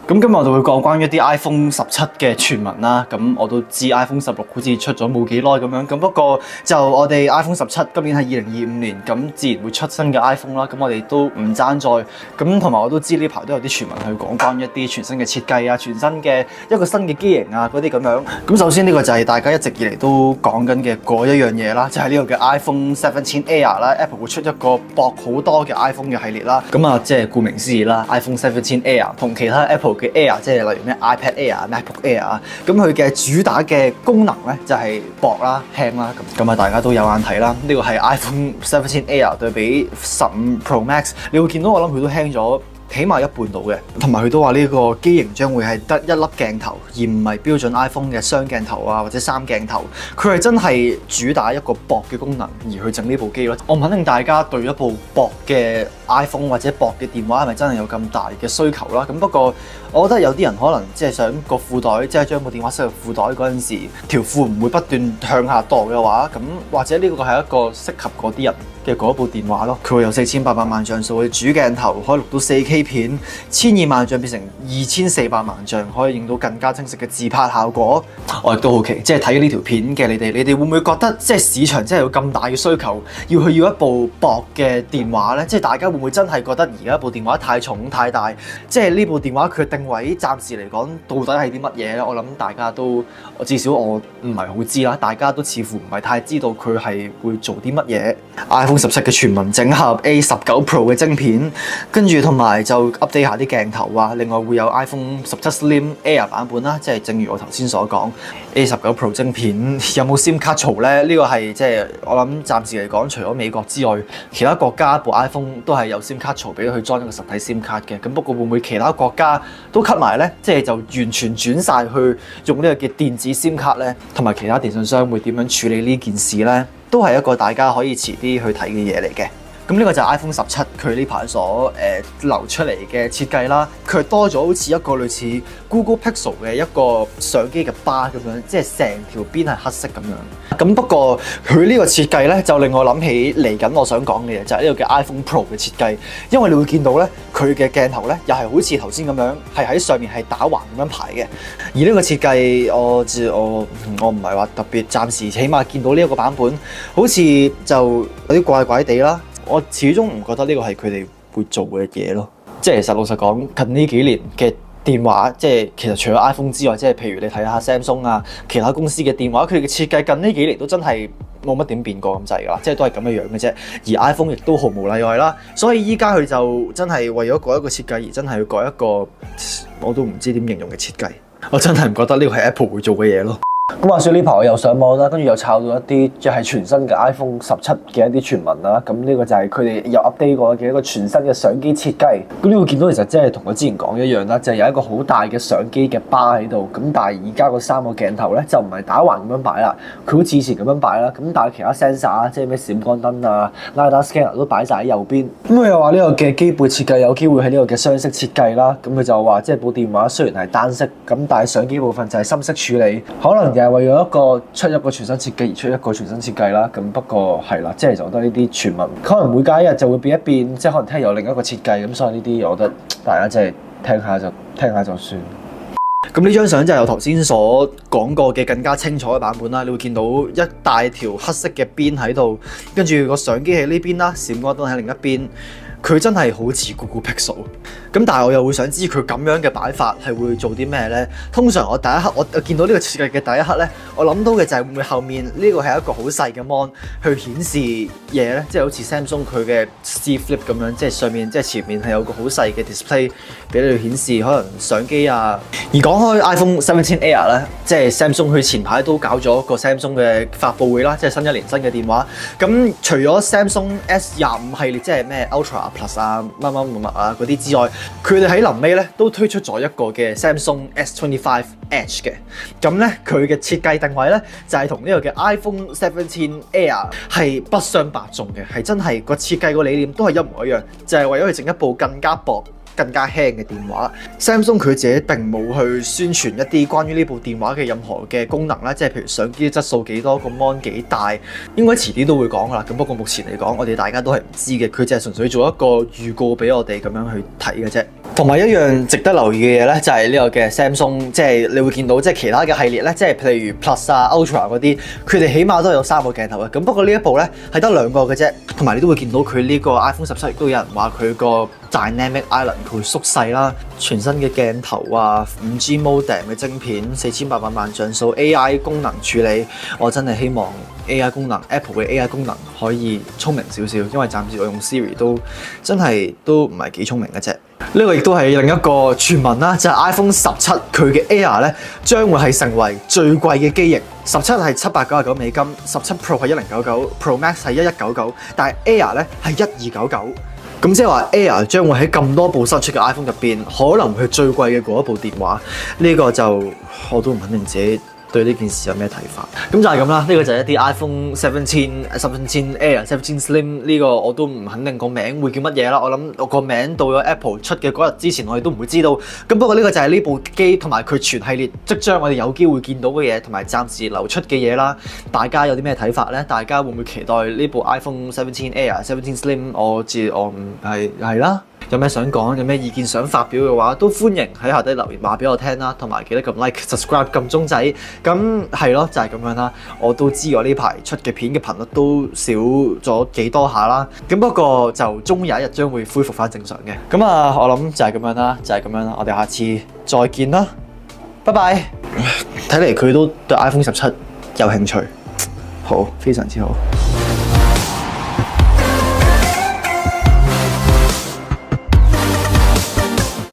咁今日我哋會講關於一啲 iPhone 17嘅傳聞啦。咁我都知 iPhone 16好似出咗冇幾耐咁樣。咁不過就我哋 iPhone 17今年係2025年，咁自然會出新嘅 iPhone 啦。咁我哋都唔爭在。咁同埋我都知呢排都有啲傳聞去講關於一啲全新嘅設計啊、全新嘅一個新嘅機型啊嗰啲咁樣。咁首先呢個就係大家一直以嚟都講緊嘅嗰一樣嘢啦，就係呢個嘅 iPhone 17 Air 啦。Apple 會出一個薄好多嘅 iPhone 嘅系列啦。咁啊，即係顧名思義啦 ，iPhone 17 Air 同其他 Apple嘅 Air， 即係例如咩 iPad Air、MacBook Air 啊，咁佢嘅主打嘅功能咧就係薄啦、輕啦，咁啊大家都有眼睇啦。呢個係 iPhone 17 Air 對比15 Pro Max， 你會見到我諗佢都輕咗起碼一半到嘅，同埋佢都話呢個機型將會係得一粒鏡頭，而唔係標準 iPhone 嘅雙鏡頭啊或者三鏡頭。佢係真係主打一個薄嘅功能而去整呢部機咯。我唔肯定大家對一部薄嘅 iPhone 或者薄嘅電話係咪真係有咁大嘅需求啦？咁不過我覺得有啲人可能即係想個褲袋，即係將部電話塞入褲袋嗰陣時，條褲唔會不斷向下墮嘅話，咁或者呢個係一個適合嗰啲人嘅嗰部電話咯。佢會有4800萬像素嘅主鏡頭，可以錄到 4K 片，1200萬像變成2400萬像，可以影到更加清晰嘅自拍效果。我亦都好奇，即係睇呢條片嘅你哋會唔會覺得即係市場真係有咁大嘅需求，要一部薄嘅電話呢？即係大家會唔會真係覺得而家部電話太重太大？即係呢部電話佢定位暫時嚟講到底係啲乜嘢呢？我諗大家都至少我唔係好知啦，大家都似乎唔係太知道佢係會做啲乜嘢。iPhone 17嘅全民整合 A19 Pro 嘅晶片，跟住同埋就 update 下啲鏡頭啊。另外會有 iPhone 17 Slim Air 版本啦，即係正如我頭先所講 A19 Pro 晶片有冇 SIM 卡槽呢？呢個係即係我諗暫時嚟講，除咗美國之外，其他國家部 iPhone 都係有 SIM 卡槽俾佢裝一個實體 SIM 卡嘅。咁不過會唔會其他國家都 cut 埋呢？即係就完全轉晒去用呢個嘅電子 SIM 卡呢？同埋其他電信商會點樣處理呢件事呢？都係一個大家可以遲啲去睇嘅嘢嚟嘅。咁呢個就係 iPhone 17佢呢排所流出嚟嘅設計啦。佢多咗好似一個類似 Google Pixel 嘅一個相機嘅巴咁樣，即係成條邊係黑色咁樣。咁不過佢呢個設計咧，就令我諗起嚟緊我想講嘅嘢，就係呢個嘅 iPhone Pro 嘅設計。因為你會見到咧，佢嘅鏡頭咧又係好似頭先咁樣，係喺上面係打橫咁樣排嘅。而呢個設計我唔係話特別，暫時起碼見到呢一個版本，好似就有啲怪怪地啦。我始終唔覺得呢個係佢哋會做嘅嘢咯，即係其實老實講，近呢幾年嘅電話，即係其實除咗 iPhone 之外，即係譬如你睇下 Samsung 啊，其他公司嘅電話，佢哋嘅設計近呢幾年都真係冇乜點變過咁滯㗎啦，即係都係咁嘅樣嘅啫。而 iPhone 亦都毫無例外啦，所以依家佢就真係為咗改一個設計而真係要改一個我都唔知點形容嘅設計，我真係唔覺得呢個係 Apple 會做嘅嘢咯。咁話說呢排我又上網啦，跟住又抄到一啲即係全新嘅 iPhone 17嘅一啲傳聞啦。咁呢個就係佢哋有 update 過嘅一個全新嘅相機設計。咁呢個見到其實即係同我之前講一樣啦，就係有一個好大嘅相機嘅巴喺度。咁但係而家個3個鏡頭咧就唔係打橫咁樣擺啦，佢好似以前咁樣擺啦。咁但係其他 sensor 即係咩閃光燈啊、LiDAR scanner 都擺晒喺右邊。咁佢又話呢個嘅機背設計有機會係呢個嘅雙色設計啦。咁佢就話即係部電話雖然係單色，咁但係相機部分就係深色處理，可能又係為咗出一個全新設計而出一個全新設計啦。咁不過係啦，即係就覺得呢啲傳聞可能每隔一日就會變一變，即係可能聽日有另一個設計。咁所以呢啲我覺得大家即係聽下就算。咁呢張相就係我頭先所講過嘅更加清楚嘅版本啦。你會見到一大條黑色嘅邊喺度，跟住個相機喺呢邊啦，閃光燈喺另一邊。佢真係好似 Google Pixel，咁但係我又會想知佢咁樣嘅擺法係會做啲咩呢？通常我第一刻我見到呢個設計嘅第一刻呢，我諗到嘅就係會唔會後面呢個係一個好細嘅 mon 去顯示嘢呢？即係好似 Samsung 佢嘅 C Flip 咁樣，即係上面即係前面係有個好細嘅 display 俾你去顯示可能相機啊。而講開 iPhone 17 Air 咧，即係 Samsung 佢前排都搞咗個 Samsung 嘅發佈會啦，即係新一年新嘅電話。咁除咗 Samsung S25 系列，即係咩 Ultra Plus 啊、乜啊嗰啲之外，佢哋喺臨尾咧都推出咗一個嘅 Samsung S25 Edge 嘅。咁咧佢嘅設計定位咧就係同呢個嘅 iPhone 17 Air 係不相伯仲嘅，係真係個設計個理念都係一模一樣，就係為咗去整一部更加薄、更加輕嘅電話。Samsung 佢自己並冇去宣傳一啲關於呢部電話嘅任何嘅功能啦，即係譬如相機質素幾多，個 mon 幾大，應該遲啲都會講噶啦。咁不過目前嚟講，我哋大家都係唔知嘅，佢就係純粹做一個預告俾我哋咁樣去睇嘅啫。同埋一樣值得留意嘅嘢咧，就係呢個嘅 Samsung， 即係你會見到即係其他嘅系列咧，即係譬如 Plus 啊、Ultra 嗰啲，佢哋起碼都有3個鏡頭嘅。咁不過呢一部咧係得2個嘅啫，同埋你都會見到佢呢個 iPhone 17亦都有人話佢個 Dynamic Island 佢會縮細啦，全新嘅鏡頭啊、5G modem 嘅晶片、4800萬像素 AI 功能處理，我真係希望 AI 功能 Apple 嘅 AI 功能可以聰明少少，因為暫時我用 Siri 都真係都唔係幾聰明嘅啫。呢個亦都係另一個傳聞啦，就係 iPhone 17佢嘅 Air 咧將會係成為最貴嘅機型，17係799美金，17 Pro 係1099，Pro Max 係1199，但係 Air 咧係1299。咁即係話 Air 將會喺咁多部新出嘅 iPhone 入邊，可能係最貴嘅嗰一部電話。呢個就我都唔肯定自己對呢件事有咩睇法？咁就係咁啦，呢個就係一啲 iPhone 17 Air、17 Slim 呢個我都唔肯定個名會叫乜嘢啦。我諗我個名到咗 Apple 出嘅嗰日之前，我哋都唔會知道。咁不過呢個就係呢部機同埋佢全系列即將我哋有機會見到嘅嘢，同埋暫時流出嘅嘢啦。大家有啲咩睇法咧？大家會唔會期待呢部 iPhone 17 Air、17 Slim？我唔係啦。有咩想講，有咩意見想發表嘅話，都歡迎喺下底留言話俾我聽啦，同埋記得撳 like、subscribe、撳鐘仔。咁係咯，就係咁樣啦。我都知我呢排出嘅片嘅頻率都少咗幾多下啦。咁不過就終有一日將會恢復翻正常嘅。咁啊，我諗就係咁樣啦，就係咁樣啦。我哋下次再見啦，拜拜。睇嚟佢都對 iPhone 17有興趣，好，非常之好。